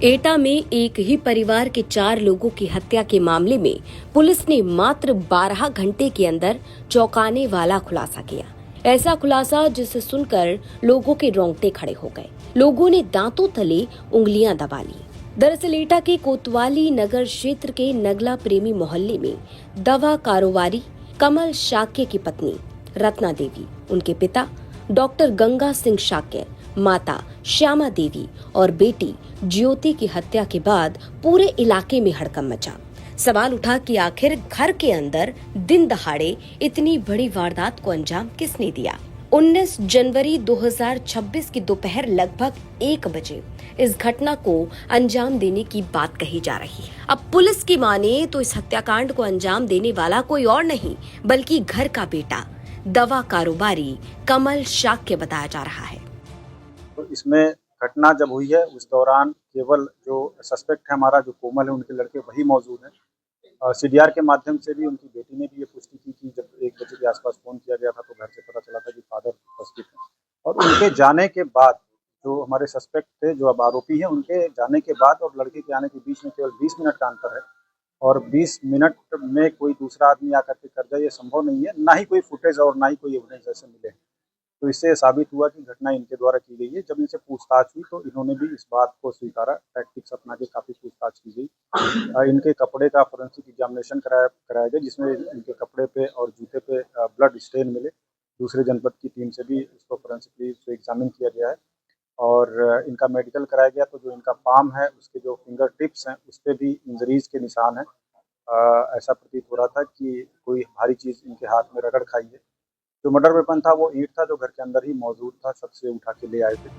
एटा में एक ही परिवार के 4 लोगों की हत्या के मामले में पुलिस ने मात्र 12 घंटे के अंदर चौंकाने वाला खुलासा किया। ऐसा खुलासा जिसे सुनकर लोगों के रोंगटे खड़े हो गए। लोगों ने दांतों तले उंगलियां दबा ली। दरअसल एटा के कोतवाली नगर क्षेत्र के नगला प्रेमी मोहल्ले में दवा कारोबारी कमल शाक्य की पत्नी रत्ना देवी, उनके पिता डॉक्टर गंगा सिंह शाक्य, माता श्यामा देवी और बेटी ज्योति की हत्या के बाद पूरे इलाके में हड़कंप मचा। सवाल उठा कि आखिर घर के अंदर दिन दहाड़े इतनी बड़ी वारदात को अंजाम किसने दिया। 19 जनवरी 2026 की दोपहर लगभग 1 बजे इस घटना को अंजाम देने की बात कही जा रही है। अब पुलिस की माने तो इस हत्याकांड को अंजाम देने वाला कोई और नहीं बल्कि घर का बेटा दवा कारोबारी कमल शाक्य बताया जा रहा है। तो इसमें घटना जब हुई है उस दौरान केवल जो सस्पेक्ट है हमारा जो कोमल है उनके लड़के वही मौजूद हैं। सीडीआर के माध्यम से भी उनकी बेटी ने भी ये पुष्टि की कि जब 1 बजे के आसपास फ़ोन किया गया था तो घर से पता चला था कि फादर उपस्थित हैं। और उनके जाने के बाद जो हमारे सस्पेक्ट थे, जो अब आरोपी हैं, उनके जाने के बाद और लड़के के आने के बीच में केवल 20 मिनट का अंतर है और 20 मिनट में कोई दूसरा आदमी आकर के कर जाए ये संभव नहीं है। ना ही कोई फुटेज और ना ही कोई एविडेंस ऐसे मिले हैं। तो इससे साबित हुआ कि घटना इनके द्वारा की गई है। जब इनसे पूछताछ हुई तो इन्होंने भी इस बात को स्वीकारा। टैक्टिक्स अपना के काफ़ी पूछताछ की गई। इनके कपड़े का फोरेंसिक एग्जामिनेशन कराया गया जिसमें इनके कपड़े पे और जूते पे ब्लड स्टेन मिले। दूसरे जनपद की टीम से भी इसको फोरेंसिकली एग्जामिन किया गया है और इनका मेडिकल कराया गया। तो जो इनका पाम है उसके जो फिंगर टिप्स हैं उस पर भी इंजरीज के निशान हैं। ऐसा प्रतीत हो रहा था कि कोई भारी चीज़ इनके हाथ में रगड़ खाई है। जो मर्डर वेपन था वो ईंट था जो घर के अंदर ही मौजूद था, सबसे उठा के ले आए थे।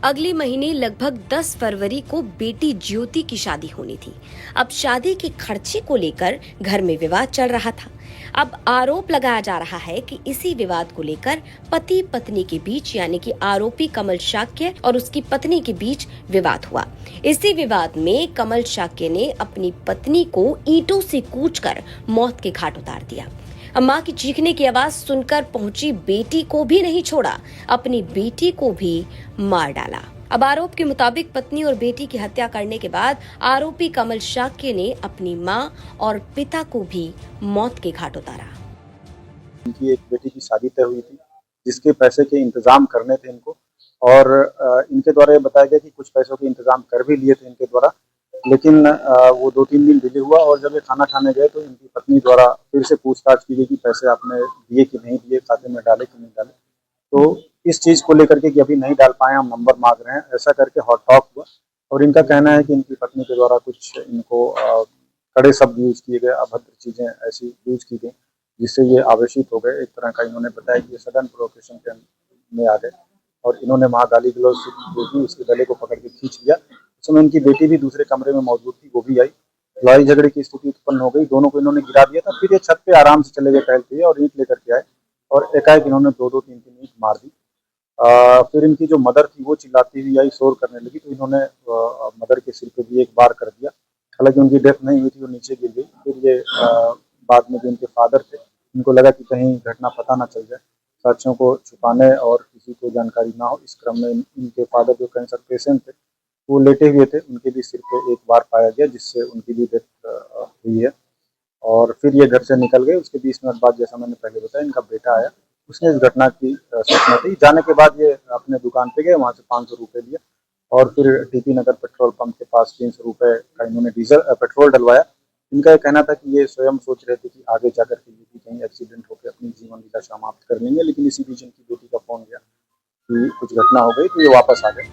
अगले महीने लगभग 10 फरवरी को बेटी ज्योति की शादी होनी थी। अब शादी के खर्चे को लेकर घर में विवाद चल रहा था। अब आरोप लगाया जा रहा है कि इसी विवाद को लेकर पति पत्नी के बीच यानी कि आरोपी कमल शाक्य और उसकी पत्नी के बीच विवाद हुआ। इसी विवाद में कमल शाक्य ने अपनी पत्नी को ईंटों से कूचकर मौत के घाट उतार दिया। मां की चीखने की आवाज सुनकर पहुंची बेटी को भी नहीं छोड़ा, अपनी बेटी को भी मार डाला। अब आरोप के मुताबिक पत्नी और बेटी की हत्या करने के बाद आरोपी कमल शाक्य ने अपनी मां और पिता को भी मौत के घाट उतारा। इनकी एक बेटी की शादी तय हुई थी जिसके पैसे के इंतजाम करने थे इनको और इनके द्वारा ये बताया गया कि कुछ पैसों के इंतजाम कर भी लिए थे इनके द्वारा, लेकिन वो 2-3 दिन डिले हुआ और जब ये खाना खाने गए तो इनकी पत्नी द्वारा फिर से पूछताछ की गई कि पैसे आपने दिए कि नहीं दिए, खाते में डाले कि नहीं डाले। तो इस चीज़ को लेकर के कि अभी नहीं डाल पाए, हम नंबर मांग रहे हैं, ऐसा करके हॉट टॉक हुआ और इनका कहना है कि इनकी पत्नी के द्वारा कुछ इनको कड़े शब्द यूज किए गए, अभद्र चीज़ें ऐसी यूज की गई जिससे ये आवेशित हो गए। एक तरह का इन्होंने बताया कि ये सडन प्रोवोकेशन में आ गए और इन्होंने वहाँ गाली गलौज की, उसके गले को पकड़ के खींच लिया। उस समय इनकी बेटी भी दूसरे कमरे में मौजूद थी, वो भी आई। लड़ाई झगड़े की स्थिति उत्पन्न हो गई, दोनों को इन्होंने गिरा दिया था। फिर ये छत पे आराम से चले गए टहलते हुए और ईंट लेकर के आए और एकाएक इन्होंने 2-2, 3-3 ईंट मार दी। फिर इनकी जो मदर थी वो चिल्लाती हुई आई, शोर करने लगी तो इन्होंने मदर के सिर पे भी एक बार कर दिया। हालांकि उनकी डेथ नहीं हुई थी, वो नीचे गिर गई। फिर ये बाद में जो इनके फादर थे इनको लगा कि कहीं घटना पता ना चल जाए, साक्ष्यों को छुपाने और किसी को जानकारी ना हो, इस क्रम में इनके फादर जो कैंसर पेशेंट थे वो लेटे हुए थे, उनके भी सिर पे एक बार पाया गया जिससे उनकी भी डेथ हुई है। और फिर ये घर से निकल गए। उसके 20 मिनट बाद जैसा मैंने पहले बताया इनका बेटा आया, उसने इस घटना की सूचना दी। जाने के बाद ये अपने दुकान पे गए, वहाँ से 500 रुपये लिए और फिर टीपी नगर पेट्रोल पंप के पास 300 रुपये का इन्होंने पेट्रोल डलवाया। इनका ये कहना था कि ये स्वयं सोच रहे थे कि आगे जाकर के ये भी कहीं एक्सीडेंट होकर अपनी जीवन लीला समाप्त कर लेंगे, लेकिन इसी बीच इनकी बेटी का फोन गया कि कुछ घटना हो गई तो ये वापस आ गए।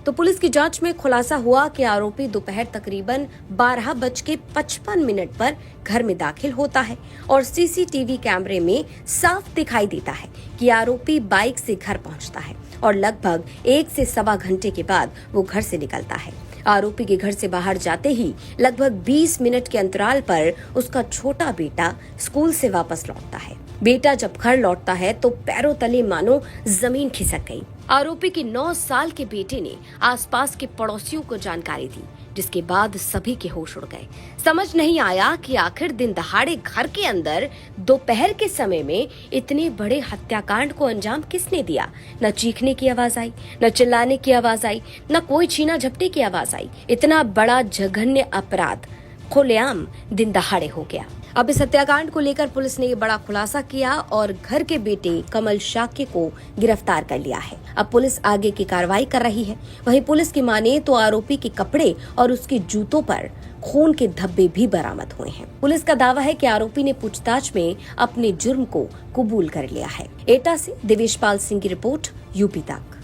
तो पुलिस की जांच में खुलासा हुआ कि आरोपी दोपहर तकरीबन 12:55 पर घर में दाखिल होता है और सीसीटीवी कैमरे में साफ दिखाई देता है कि आरोपी बाइक से घर पहुंचता है और लगभग 1 से सवा घंटे के बाद वो घर से निकलता है। आरोपी के घर से बाहर जाते ही लगभग 20 मिनट के अंतराल पर उसका छोटा बेटा स्कूल से वापस लौटता है। बेटा जब घर लौटता है तो पैरों तले मानो जमीन खिसक गई। आरोपी के 9 साल के बेटे ने आसपास के पड़ोसियों को जानकारी दी जिसके बाद सभी के होश उड़ गए। समझ नहीं आया कि आखिर दिन दहाड़े घर के अंदर दोपहर के समय में इतने बड़े हत्याकांड को अंजाम किसने दिया। न चीखने की आवाज आई, न चिल्लाने की आवाज आई, न कोई छीना झपटी की आवाज आई। इतना बड़ा जघन्य अपराध खुलेआम दिन दहाड़े हो गया। अब इस हत्याकांड को लेकर पुलिस ने बड़ा खुलासा किया और घर के बेटे कमल शाक्य को गिरफ्तार कर लिया है। अब पुलिस आगे की कार्रवाई कर रही है। वहीं पुलिस की माने तो आरोपी के कपड़े और उसके जूतों पर खून के धब्बे भी बरामद हुए हैं। पुलिस का दावा है कि आरोपी ने पूछताछ में अपने जुर्म को कबूल कर लिया है। एटा से देवेश पाल सिंह की रिपोर्ट, यूपी तक।